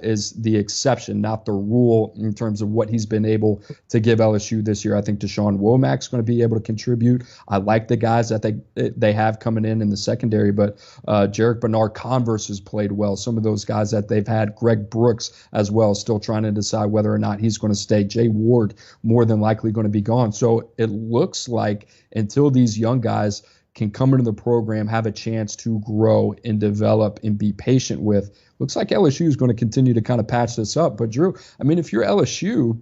is the exception, not the rule in terms of what he's been able to give LSU this year. I think DeSean Womack's going to be able to contribute. I like the guys that they have coming in the secondary, but Jarek Bernard-Converse has played well. Some of those guys that they've had, Greg Brooks as well, still trying to decide whether or not he's going to stay. Jay Ward more than likely going to be gone. So it looks like until these young guys can come into the program, have a chance to grow and develop and be patient with, looks like LSU is going to continue to kind of patch this up. But Drew, I mean, if you're LSU,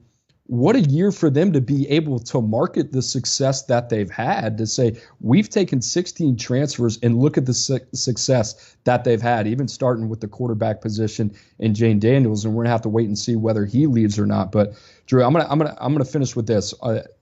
what a year for them to be able to market the success that they've had, to say, we've taken 16 transfers and look at the success that they've had, even starting with the quarterback position in Jane Daniels. And we're going to have to wait and see whether he leaves or not. But Drew, I'm going to finish with this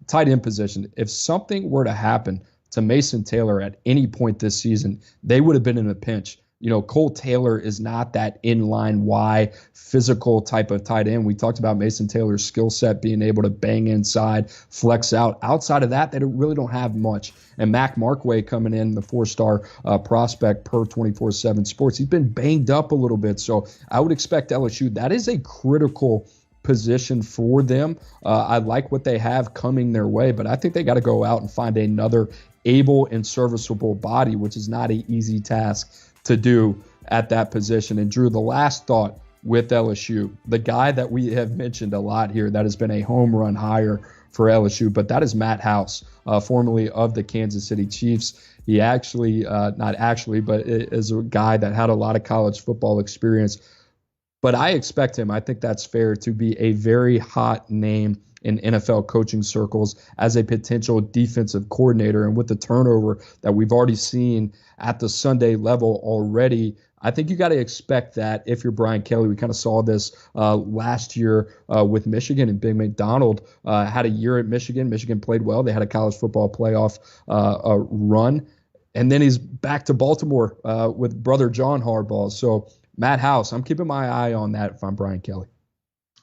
tight end position. If something were to happen to Mason Taylor at any point this season, they would have been in a pinch. You know, Cole Taylor is not that inline Y physical type of tight end. We talked about Mason Taylor's skill set being able to bang inside, flex out. Outside of that, they really don't have much. And Mac Markway coming in, the 4-star prospect per 24/7 Sports, he's been banged up a little bit. So I would expect LSU, that is a critical position for them. I like what they have coming their way, but I think they got to go out and find another able and serviceable body, which is not an easy task to do at that position. And Drew, the last thought with LSU, the guy that we have mentioned a lot here that has been a home run hire for LSU, but that is Matt House, formerly of the Kansas City Chiefs. He actually, not actually, but is a guy that had a lot of college football experience. But I expect him, I think that's fair, to be a very hot name in NFL coaching circles as a potential defensive coordinator. And with the turnover that we've already seen at the Sunday level already, I think you got to expect that if you're Brian Kelly. We kind of saw this last year with Michigan, and Big McDonald had a year at Michigan. Michigan played well. They had a college football playoff run. And then he's back to Baltimore with brother John Harbaugh. So Matt House, I'm keeping my eye on that if I'm Brian Kelly.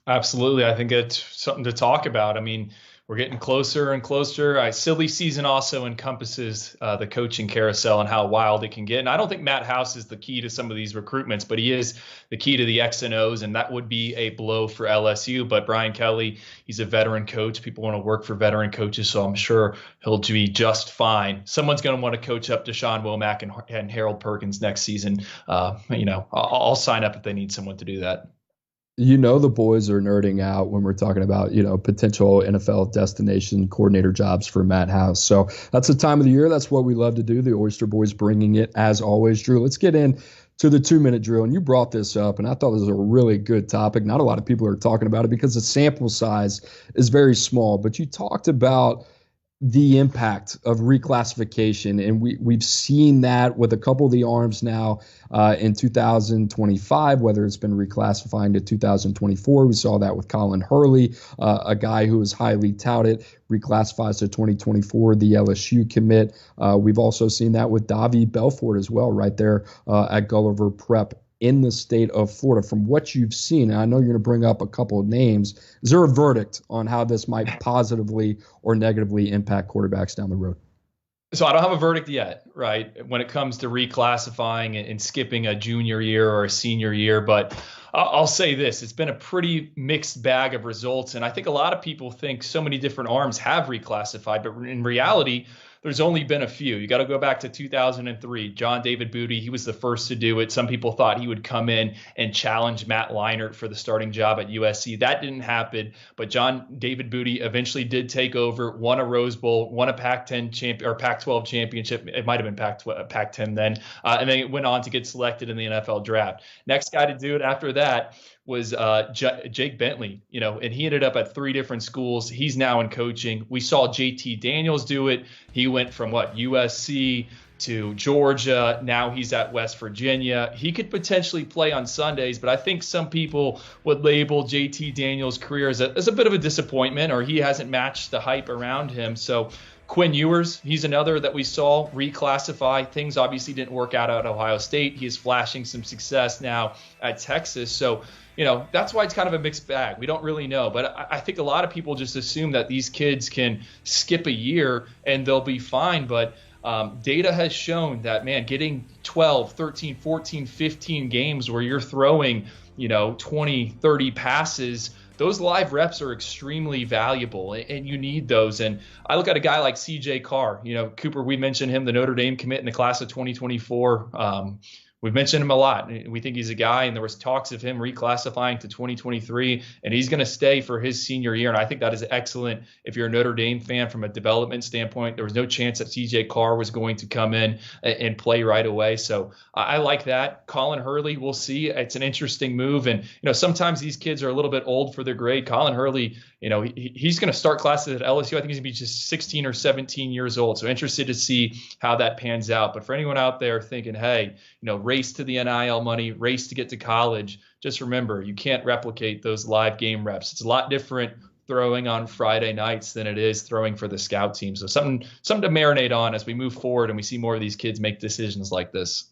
Absolutely. I think it's something to talk about. I mean, we're getting closer and closer. Silly season also encompasses the coaching carousel and how wild it can get. And I don't think Matt House is the key to some of these recruitments, but he is the key to the X and O's, and that would be a blow for LSU. But Brian Kelly, he's a veteran coach. People want to work for veteran coaches, so I'm sure he'll be just fine. Someone's going to want to coach up DeSean Womack and Harold Perkins next season. I'll sign up if they need someone to do that. The boys are nerding out when we're talking about, potential NFL destination coordinator jobs for Matt House. So that's the time of the year. That's what we love to do. The Oyster Boys bringing it as always. Drew, let's get in to the 2-minute drill. And you brought this up, and I thought this was a really good topic. Not a lot of people are talking about it because the sample size is very small. But you talked about the impact of reclassification, and we've seen that with a couple of the arms now in 2025, whether it's been reclassifying to 2024. We saw that with Colin Hurley, a guy who was highly touted, reclassifies to 2024, the LSU commit. We've also seen that with Davi Belfort as well, right there at Gulliver Prep in the state of Florida. From what you've seen, and I know you're going to bring up a couple of names, is there a verdict on how this might positively or negatively impact quarterbacks down the road? So I don't have a verdict yet, right, when it comes to reclassifying and skipping a junior year or a senior year. But I'll say this, it's been a pretty mixed bag of results. And I think a lot of people think so many different arms have reclassified, but in reality, there's only been a few. You got to go back to 2003. John David Booty, he was the first to do it. Some people thought he would come in and challenge Matt Leinart for the starting job at USC. That didn't happen, but John David Booty eventually did take over, won a Rose Bowl, won a Pac-10 or Pac-12 championship. It might have been Pac-10 then, and then it went on to get selected in the NFL draft. Next guy to do it after that was Jake Bentley, and he ended up at 3 different schools. He's now in coaching. We saw JT Daniels do it. He went from USC to Georgia. Now he's at West Virginia. He could potentially play on Sundays, but I think some people would label JT Daniels' career as a bit of a disappointment, or he hasn't matched the hype around him. So Quinn Ewers, he's another that we saw reclassify. Things obviously didn't work out at Ohio State. He is flashing some success now at Texas. So, that's why it's kind of a mixed bag. We don't really know. But I think a lot of people just assume that these kids can skip a year and they'll be fine. But data has shown that, getting 12, 13, 14, 15 games where you're throwing, 20, 30 passes, those live reps are extremely valuable, and you need those. And I look at a guy like CJ Carr, Cooper, we mentioned him, the Notre Dame commit in the class of 2024. We've mentioned him a lot. We think he's a guy, and there was talks of him reclassifying to 2023, and he's going to stay for his senior year. And I think that is excellent. If you're a Notre Dame fan from a development standpoint, there was no chance that CJ Carr was going to come in and play right away. So I like that. Colin Hurley, we'll see. It's an interesting move. And, sometimes these kids are a little bit old for their grade. Colin Hurley, he's going to start classes at LSU. I think he's going to be just 16 or 17 years old. So interested to see how that pans out. But for anyone out there thinking, hey, race to the NIL money, race to get to college, just remember, you can't replicate those live game reps. It's a lot different throwing on Friday nights than it is throwing for the scout team. So something to marinate on as we move forward and we see more of these kids make decisions like this.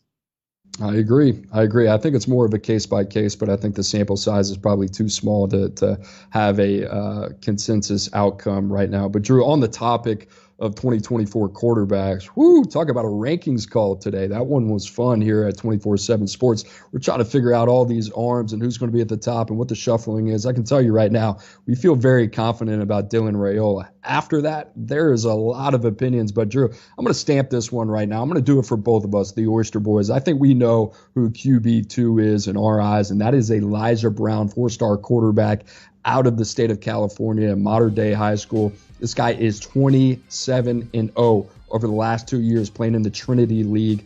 I agree. I think it's more of a case by case, but I think the sample size is probably too small to have a consensus outcome right now. But Drew, on the topic of 2024 quarterbacks, talk about a rankings call today. That one was fun here at 24/7 Sports. We're trying to figure out all these arms and who's going to be at the top and what the shuffling is. I can tell you right now, we feel very confident about Dylan Raiola. After that, there is a lot of opinions. But Drew, I'm going to stamp this one right now. I'm going to do it for both of us, the Oyster Boys. I think we know who QB2 is in our eyes, and that is Elijah Brown, 4-star quarterback out of the state of California, modern day high school. This guy is 27-0 over the last 2 years playing in the Trinity League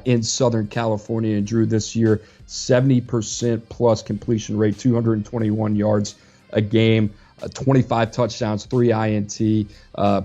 in Southern California. And Drew, this year, 70% plus completion rate, 221 yards a game, 25 touchdowns, 3 INT,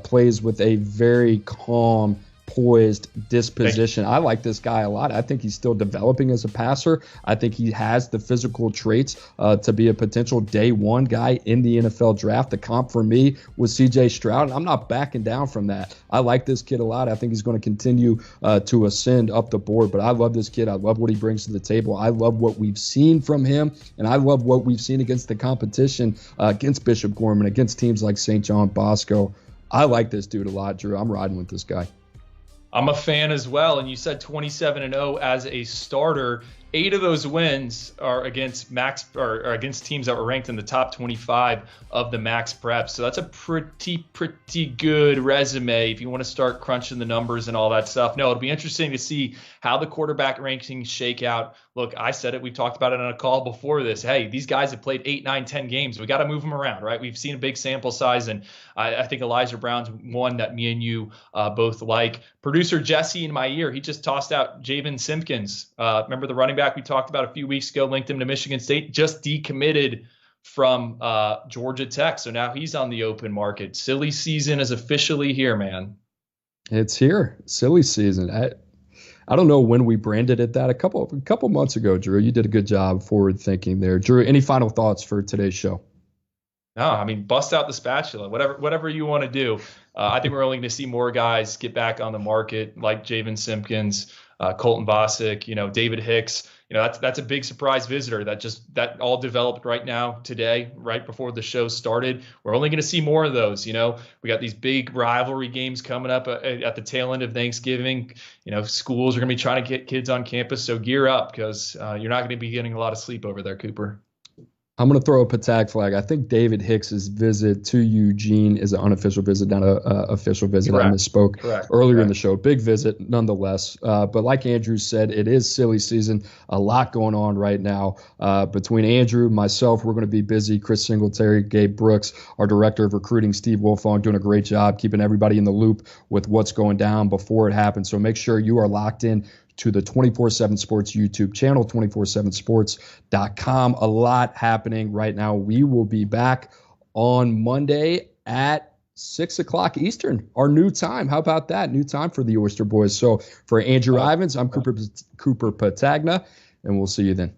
plays with a very calm poised disposition. I like this guy a lot. I think he's still developing as a passer. I think he has the physical traits to be a potential day one guy in the NFL draft. The comp for me was C.J. Stroud, and I'm not backing down from that. I like this kid a lot. I think he's going to continue to ascend up the board, but I love this kid. I love what he brings to the table. I love what we've seen from him, and I love what we've seen against the competition, against Bishop Gorman, against teams like St. John Bosco. I like this dude a lot, Drew. I'm riding with this guy. I'm a fan as well. And you said 27-0 as a starter. 8 of those wins are against against teams that were ranked in the top 25 of the Max Prep. So that's a pretty good resume if you want to start crunching the numbers and all that stuff. No, it'll be interesting to see how the quarterback rankings shake out. Look, I said it. We've talked about it on a call before this. Hey, these guys have played 8, 9, 10 games. We got to move them around, right? We've seen a big sample size, and I think Elijah Brown's one that me and you both like. Producer Jesse in my ear, he just tossed out Javen Simpkins. Remember the running back we talked about a few weeks ago, linked him to Michigan State, just decommitted from Georgia Tech. So now he's on the open market. Silly season is officially here, man. It's here. Silly season. I don't know when we branded it that. A couple months ago, Drew. You did a good job forward thinking there. Drew, any final thoughts for today's show? No, I mean, bust out the spatula, whatever you want to do. I think we're only going to see more guys get back on the market, like Javen Simpkins, Colton Bosick, David Hicks. That's a big surprise visitor that all developed right now today, right before the show started. We're only going to see more of those. We got these big rivalry games coming up at the tail end of Thanksgiving. Schools are going to be trying to get kids on campus, so gear up because you're not going to be getting a lot of sleep over there, Cooper. I'm going to throw a Petagna flag. I think David Hicks's visit to Eugene is an unofficial visit, not an official visit. Correct. I misspoke earlier in the show. Big visit, nonetheless. But like Andrew said, it is silly season. A lot going on right now. Between Andrew, myself, we're going to be busy. Chris Singletary, Gabe Brooks, our director of recruiting, Steve Wolfong, doing a great job keeping everybody in the loop with what's going down before it happens. So make sure you are locked in to the 24/7 Sports YouTube channel, 247sports.com. A lot happening right now. We will be back on Monday at 6 o'clock Eastern, our new time. How about that? New time for the Oyster Boys. So for Andrew Ivins, I'm Cooper Petagna, and we'll see you then.